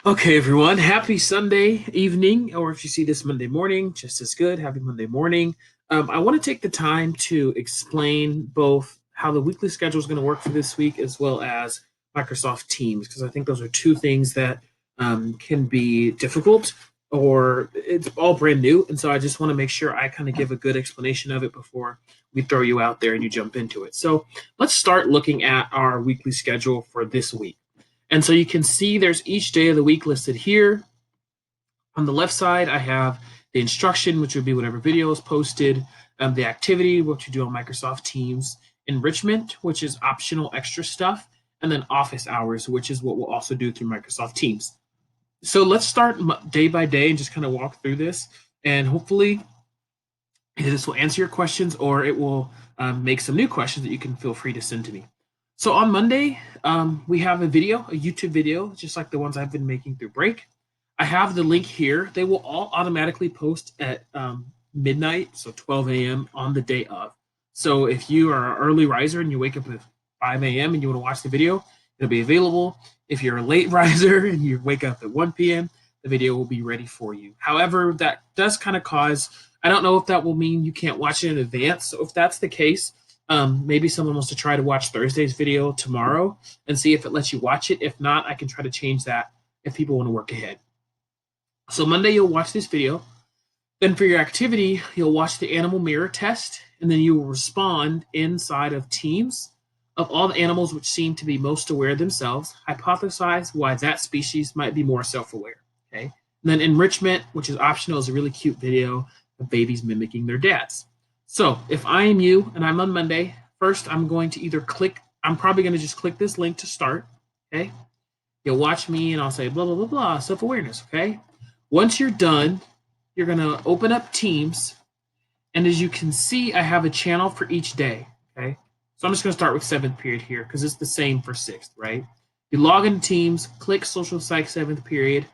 Okay, everyone, happy Sunday evening, or if you see this Monday morning, just as good. Happy Monday morning. I want to take the time to explain both how the weekly schedule is going to work for this week as well as Microsoft Teams, because I think those are two things that can be difficult or it's all brand new. And so I just want to make sure I kind of give a good explanation of it before we throw you out there and you jump into it. So let's start looking at our weekly schedule for this week. And so you can see there's each day of the week listed here. On the left side, I have the instruction, which would be whatever video is posted, the activity, which you do on Microsoft Teams, enrichment, which is optional extra stuff, and then office hours, which is what we'll also do through Microsoft Teams. So let's start day by day and just kind of walk through this. And hopefully, this will answer your questions or it will make some new questions that you can feel free to send to me. So on Monday, we have a YouTube video, just like the ones I've been making through break. I have the link here. They will all automatically post at midnight, so 12 a.m. on the day of. So if you are an early riser and you wake up at 5 a.m. and you want to watch the video, it'll be available. If you're a late riser and you wake up at 1 p.m., the video will be ready for you. However, that does kind of cause, I don't know if that will mean you can't watch it in advance. So if that's the case, maybe someone wants to try to watch Thursday's video tomorrow and see if it lets you watch it. If not, I can try to change that if people want to work ahead. So Monday, you'll watch this video. Then for your activity, you'll watch the animal mirror test, and then you will respond inside of teams of all the animals which seem to be most aware of themselves, hypothesize why that species might be more self-aware. Okay. And then enrichment, which is optional, is a really cute video of babies mimicking their dads. So if I am you and I'm on Monday, first I'm going to either I'm probably going to just click this link to start. Okay. You'll watch me and I'll say blah, blah, blah, blah, self-awareness. Okay. Once you're done, you're going to open up Teams. And as you can see, I have a channel for each day. Okay. So I'm just going to start with 7th period here because it's the same for 6th, right? You log into Teams, click Social Psych 7th period.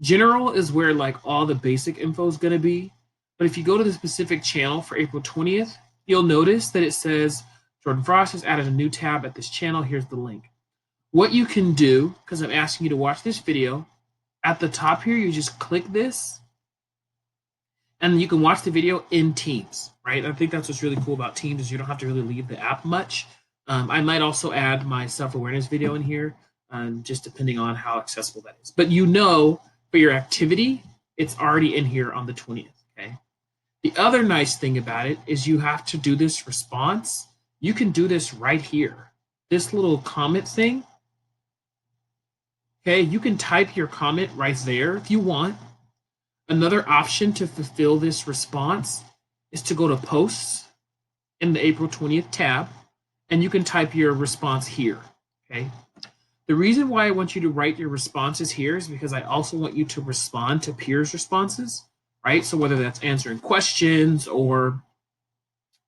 General is where like all the basic info is going to be. But if you go to the specific channel for April 20th, you'll notice that it says Jordan Frost has added a new tab at this channel. Here's the link. What you can do, because I'm asking you to watch this video, at the top here, you just click this and you can watch the video in Teams, right? I think that's what's really cool about Teams is you don't have to really leave the app much. I might also add my self-awareness video in here, just depending on how accessible that is. But for your activity, it's already in here on the 20th, okay? The other nice thing about it is you have to do this response. You can do this right here. This little comment thing, okay? You can type your comment right there if you want. Another option to fulfill this response is to go to Posts in the April 20th tab, and you can type your response here, okay? The reason why I want you to write your responses here is because I also want you to respond to peers' responses, right? So whether that's answering questions or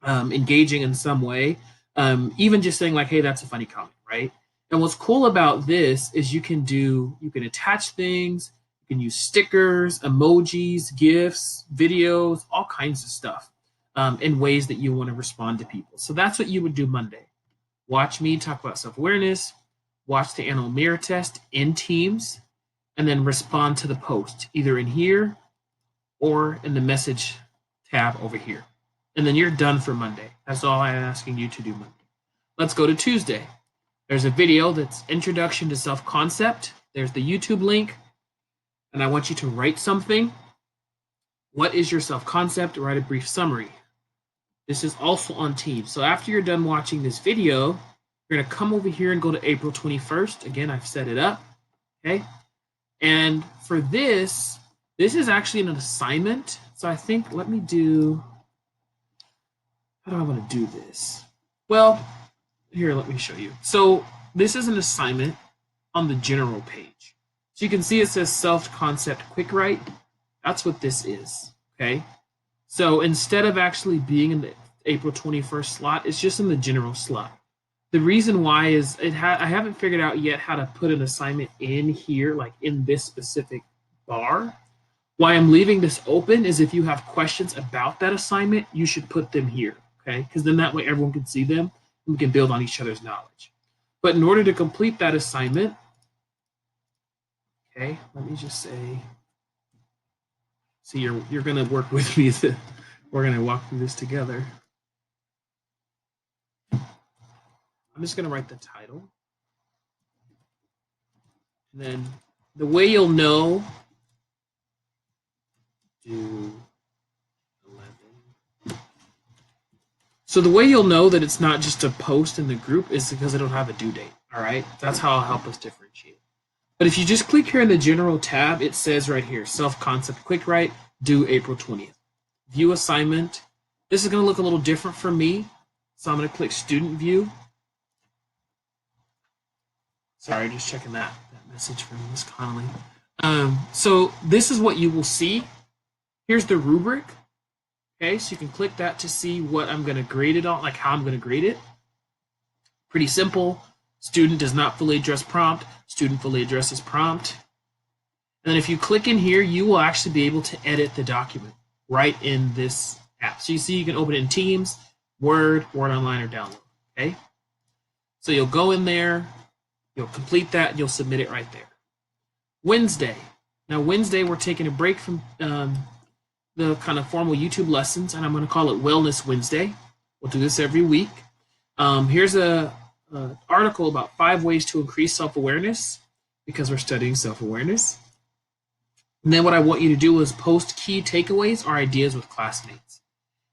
engaging in some way, even just saying like, hey, that's a funny comment, right? And what's cool about this is you can attach things, you can use stickers, emojis, GIFs, videos, all kinds of stuff in ways that you want to respond to people. So that's what you would do Monday. Watch me talk about self-awareness, watch the animal mirror test in Teams, and then respond to the post, either in here or in the message tab over here. And then you're done for Monday. That's all I'm asking you to do Monday. Let's go to Tuesday. There's a video that's Introduction to Self-Concept. There's the YouTube link. And I want you to write something. What is your self-concept? Write a brief summary. This is also on Teams. So after you're done watching this video, you're going to come over here and go to April 21st. Again, I've set it up. Okay. And for this is actually an assignment. So I think, how do I want to do this? Well, here, let me show you. So this is an assignment on the general page. So you can see it says self-concept quick write. That's what this is, okay? So instead of actually being in the April 21st slot, it's just in the general slot. The reason why is I haven't figured out yet how to put an assignment in here, like in this specific bar. Why I'm leaving this open is if you have questions about that assignment, you should put them here, okay? Because then that way everyone can see them and we can build on each other's knowledge. But in order to complete that assignment, Okay, let me just say, see, you're gonna work with me. We're gonna walk through this together. I'm just gonna write the title. And then the way you'll know, do 11. So the way you'll know that it's not just a post in the group is because it'll have a due date. All right, that's how I'll help us differentiate. But if you just click here in the general tab, it says right here, self-concept quick write, due April 20th. View assignment. This is going to look a little different for me. So I'm going to click student view. Sorry, just checking that message from Ms. Connolly. So this is what you will see. Here's the rubric. Okay, so you can click that to see what I'm going to grade it on, like how I'm going to grade it. Pretty simple. Student does not fully address prompt. Student fully addresses prompt. And then if you click in here, you will actually be able to edit the document right in this app. So you see you can open it in Teams, Word, Word Online, or download. Okay? So you'll go in there, you'll complete that, you'll submit it right there. Wednesday. Now Wednesday, we're taking a break from the kind of formal YouTube lessons, and I'm going to call it Wellness Wednesday. We'll do this every week. Here's an article about 5 ways to increase self-awareness, because we're studying self-awareness. And then what I want you to do is post key takeaways or ideas with classmates.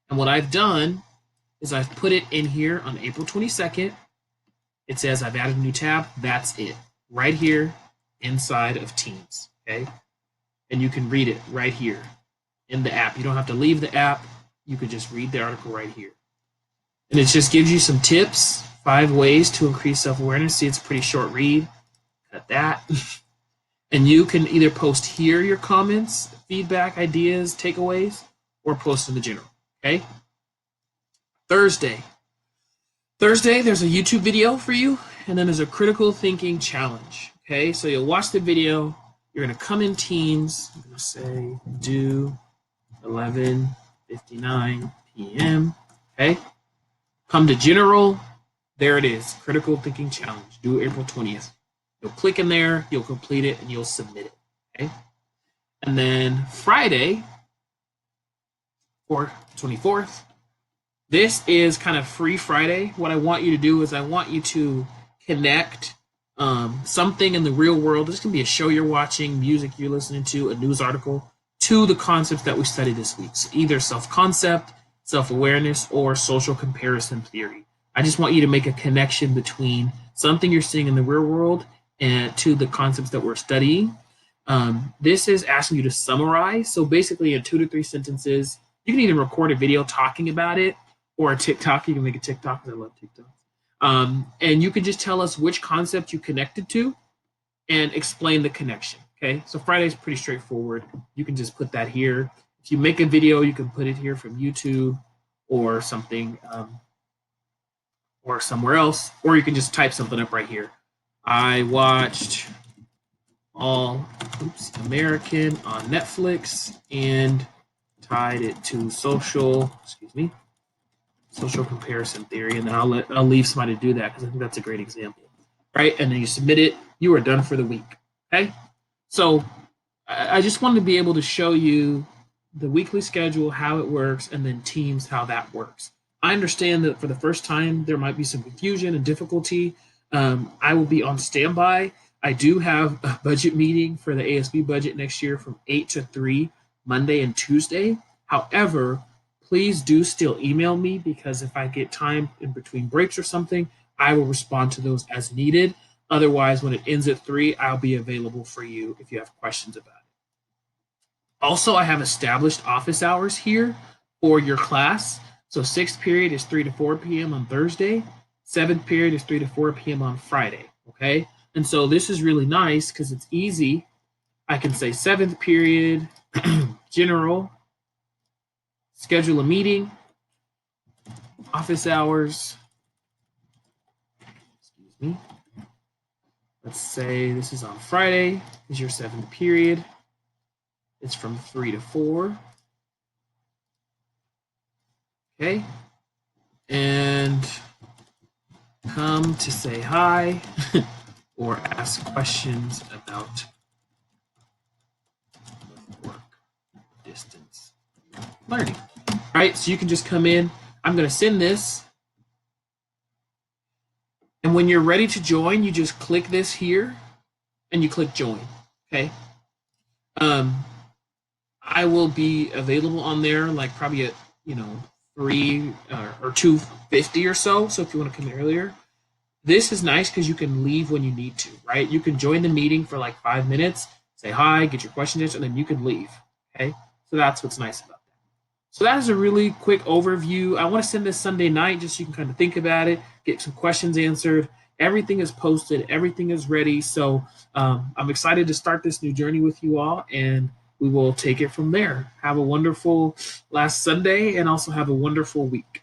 And what I've done is I've put it in here on April 22nd. It says I've added a new tab. That's it. Right here inside of Teams. Okay? And you can read it right here in the app. You don't have to leave the app. You could just read the article right here. And it just gives you some tips, 5 ways to increase self-awareness. See, it's a pretty short read. Cut that. And you can either post here your comments, feedback, ideas, takeaways, or post in the general. Okay? Thursday, there's a YouTube video for you, and then there's a critical thinking challenge. Okay? So you'll watch the video. You're going to come in Teams. I'm going to say due 11:59 p.m. Okay? Come to general. There it is. Critical thinking challenge. Due April 20th. You'll click in there, you'll complete it, and you'll submit it. Okay? And then Friday, or 24th, this is kind of free Friday. What I want you to do is I want you to connect something in the real world. This can be a show you're watching, music you're listening to, a news article, to the concepts that we studied this week. So either self-concept, self-awareness, or social comparison theory. I just want you to make a connection between something you're seeing in the real world and to the concepts that we're studying. This is asking you to summarize. So basically in 2 to 3 sentences, you can either record a video talking about it or a TikTok. You can make a TikTok because I love TikTok. And you can just tell us which concept you connected to and explain the connection. Okay, so Friday's pretty straightforward. You can just put that here. If you make a video, you can put it here from YouTube or something, or somewhere else, or you can just type something up right here. I watched American on Netflix and tied it to social comparison theory, and then I'll leave somebody to do that because I think that's a great example, right? And then you submit it. You are done for the week. Okay, so I just wanted to be able to show you the weekly schedule, how it works, and then Teams, how that works. I understand that for the first time there might be some confusion and difficulty. I will be on standby. I do have a budget meeting for the ASB budget next year from 8 to 3, Monday and Tuesday. However, please do still email me, because if I get time in between breaks or something, I will respond to those as needed. Otherwise, when it ends at 3, I'll be available for you if you have questions about it. Also, I have established office hours here for your class. So 6th period is 3 to 4 p.m. on Thursday. 7th period is 3 to 4 p.m. on Friday. Okay? And so this is really nice because it's easy. I can say 7th period, general, schedule a meeting, office hours. Excuse me. Let's say this is on Friday, is your 7th period. It's from 3 to 4. Okay. And come to say hi or ask questions about distance learning. All right, so you can just come in. I'm going to send this. And when you're ready to join, you just click this here and you click join. Okay. I will be available on there like probably at, 3 or 2:50 or so. So if you want to come in earlier, this is nice because you can leave when you need to, right? You can join the meeting for like 5 minutes, say hi, get your question answered, and then you can leave. Okay. So that's what's nice about that. So that is a really quick overview. I want to send this Sunday night just so you can kind of think about it, get some questions answered. Everything is posted, everything is ready. So I'm excited to start this new journey with you all, and we will take it from there. Have a wonderful last Sunday, and also have a wonderful week.